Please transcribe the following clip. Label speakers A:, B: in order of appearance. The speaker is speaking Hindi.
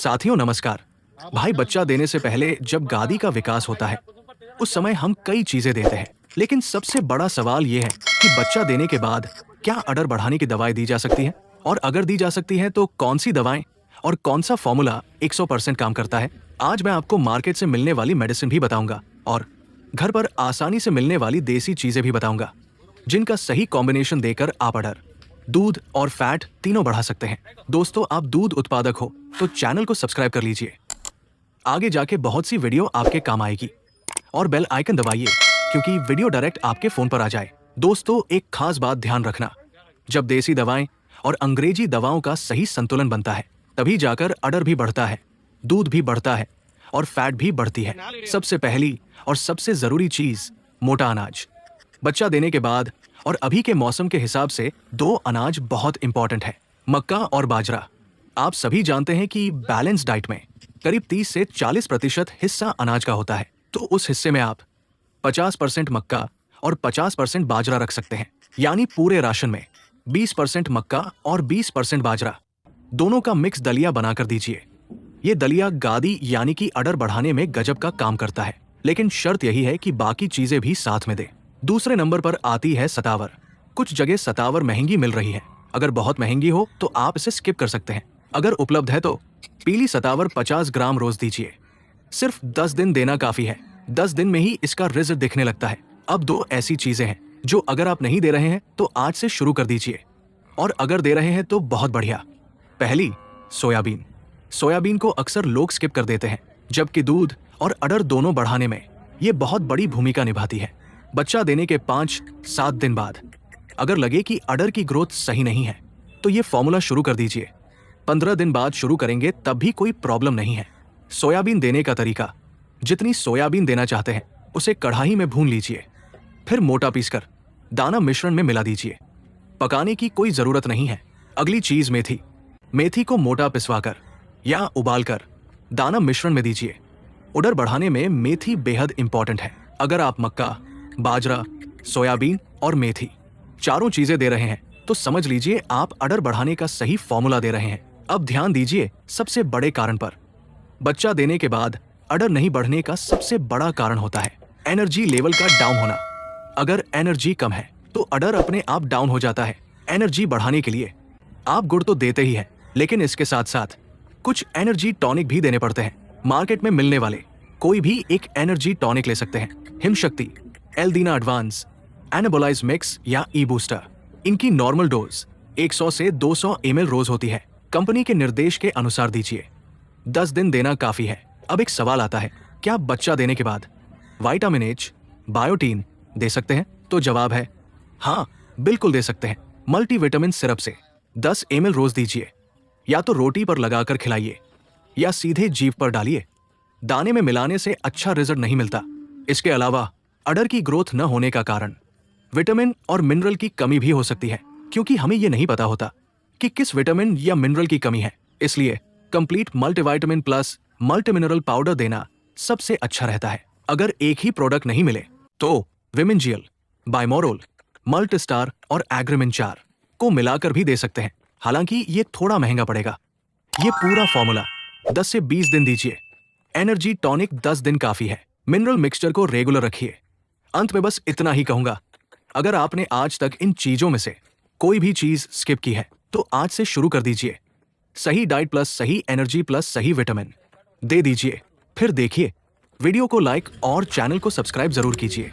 A: साथियों नमस्कार। भाई बच्चा देने से पहले जब गादी का विकास होता है उस समय हम कई चीजें देते हैं, लेकिन सबसे बड़ा सवाल ये है कि बच्चा देने के बाद क्या अडर बढ़ाने की दवाई दी जा सकती है, और अगर दी जा सकती है तो कौन सी दवाएं और कौन सा फॉर्मूला 100% काम करता है। आज मैं आपको मार्केट से मिलने वाली मेडिसिन भी बताऊंगा और घर पर आसानी से मिलने वाली देसी चीजें भी बताऊंगा, जिनका सही कॉम्बिनेशन देकर आप अडर, दूध और फैट तीनों बढ़ा सकते हैं। दोस्तों, आप दूध उत्पादक हो तो चैनल को सब्सक्राइब कर लीजिए, आगे जाके बहुत सी वीडियो आपके काम आएगी, और बेल आइकन दबाइए क्योंकि वीडियो डायरेक्ट आपके फोन पर आ जाए। दोस्तों, एक खास बात ध्यान रखना, जब देसी दवाएं और अंग्रेजी दवाओं का सही संतुलन बनता है तभी जाकर अडर भी बढ़ता है, दूध भी बढ़ता है और फैट भी बढ़ती है। सबसे पहली और सबसे जरूरी चीज, मोटा अनाज। बच्चा देने के बाद और अभी के मौसम के हिसाब से दो अनाज बहुत इंपॉर्टेंट है, मक्का और बाजरा। आप सभी जानते हैं कि बैलेंस डाइट में करीब 30 से 40% हिस्सा अनाज का होता है, तो उस हिस्से में आप 50% मक्का और 50% बाजरा रख सकते हैं। यानी पूरे राशन में 20% मक्का और 20% बाजरा, दोनों का मिक्स दलिया बनाकर दीजिए। ये दलिया गादी यानी कि अडर बढ़ाने में गजब का काम करता है, लेकिन शर्त यही है कि बाकी चीजें भी साथ में दे। दूसरे नंबर पर आती है सतावर। कुछ जगह सतावर महंगी मिल रही है, अगर बहुत महंगी हो तो आप इसे स्किप कर सकते हैं। अगर उपलब्ध है तो पीली सतावर 50 ग्राम रोज दीजिए। सिर्फ 10 दिन देना काफी है, 10 दिन में ही इसका रिजल्ट दिखने लगता है। अब दो ऐसी चीजें हैं जो अगर आप नहीं दे रहे हैं तो आज से शुरू कर दीजिए, और अगर दे रहे हैं तो बहुत बढ़िया। पहली, सोयाबीन। सोयाबीन को अक्सर लोग स्किप कर देते हैं, जबकि दूध और अडर दोनों बढ़ाने में ये बहुत बड़ी भूमिका निभाती है। बच्चा देने के 5-7 दिन बाद अगर लगे कि अडर की ग्रोथ सही नहीं है तो ये फॉर्मूला शुरू कर दीजिए। 15 दिन बाद शुरू करेंगे तब भी कोई प्रॉब्लम नहीं है। सोयाबीन देने का तरीका, जितनी सोयाबीन देना चाहते हैं उसे कढ़ाई में भून लीजिए, फिर मोटा पीसकर दाना मिश्रण में मिला दीजिए। पकाने की कोई जरूरत नहीं है। अगली चीज, मेथी। मेथी को मोटा पिसवाकर या उबालकर दाना मिश्रण में दीजिए। उडर बढ़ाने में मेथी बेहद इंपॉर्टेंट है। अगर आप मक्का, बाजरा, सोयाबीन और मेथी चारों चीजें दे रहे हैं तो समझ लीजिए आप अडर बढ़ाने का सही फॉर्मूला दे रहे हैं। अब ध्यान दीजिए सबसे बड़े कारण पर। बच्चा देने के बाद अडर नहीं बढ़ने का सबसे बड़ा कारण होता है एनर्जी लेवल का डाउन होना। अगर एनर्जी कम है तो अडर अपने आप डाउन हो जाता है। एनर्जी बढ़ाने के लिए आप गुड़ तो देते ही हैं, लेकिन इसके साथ साथ कुछ एनर्जी टॉनिक भी देने पड़ते हैं। मार्केट में मिलने वाले कोई भी एक एनर्जी टॉनिक ले सकते हैं, हिमशक्ति, एल्दीना एडवांस, एनाबोलाइज मिक्स या ई बूस्टर। इनकी नॉर्मल डोज 100 से 200 ml रोज होती है। कंपनी के निर्देश के अनुसार दीजिए। 10 दिन देना काफी है। अब एक सवाल आता है, क्या आप बच्चा देने के बाद विटामिन एच, बायोटीन दे सकते हैं? तो जवाब है हाँ, बिल्कुल दे सकते हैं। मल्टीविटामिन सिरप से 10 ml रोज दीजिए। या तो रोटी पर लगाकर खिलाइए या सीधे जीभ पर डालिए। दाने में मिलाने से अच्छा रिजल्ट नहीं मिलता। इसके अलावा अडर की ग्रोथ न होने का कारण विटामिन और मिनरल की कमी भी हो सकती है, क्योंकि हमें यह नहीं पता होता कि किस विटामिन या मिनरल की कमी है। इसलिए complete multivitamin plus multi mineral powder देना सबसे अच्छा रहता है। अगर एक ही प्रोडक्ट नहीं मिले तो विमिनजियल, बाइमोरल, मल्टीस्टार और एग्रीमिन 4 को मिलाकर भी दे सकते हैं। हालांकि ये थोड़ा महंगा पड़ेगा। ये पूरा फॉर्मूला 10 से 20 दिन दीजिए। एनर्जी टॉनिक 10 दिन काफी है। मिनरल मिक्सचर को रेगुलर रखिए। अंत में बस इतना ही कहूंगा, अगर आपने आज तक इन चीजों में से कोई भी चीज स्किप की है तो आज से शुरू कर दीजिए। सही डाइट प्लस सही एनर्जी प्लस सही विटामिन दे दीजिए, फिर देखिए। वीडियो को लाइक और चैनल को सब्सक्राइब जरूर कीजिए।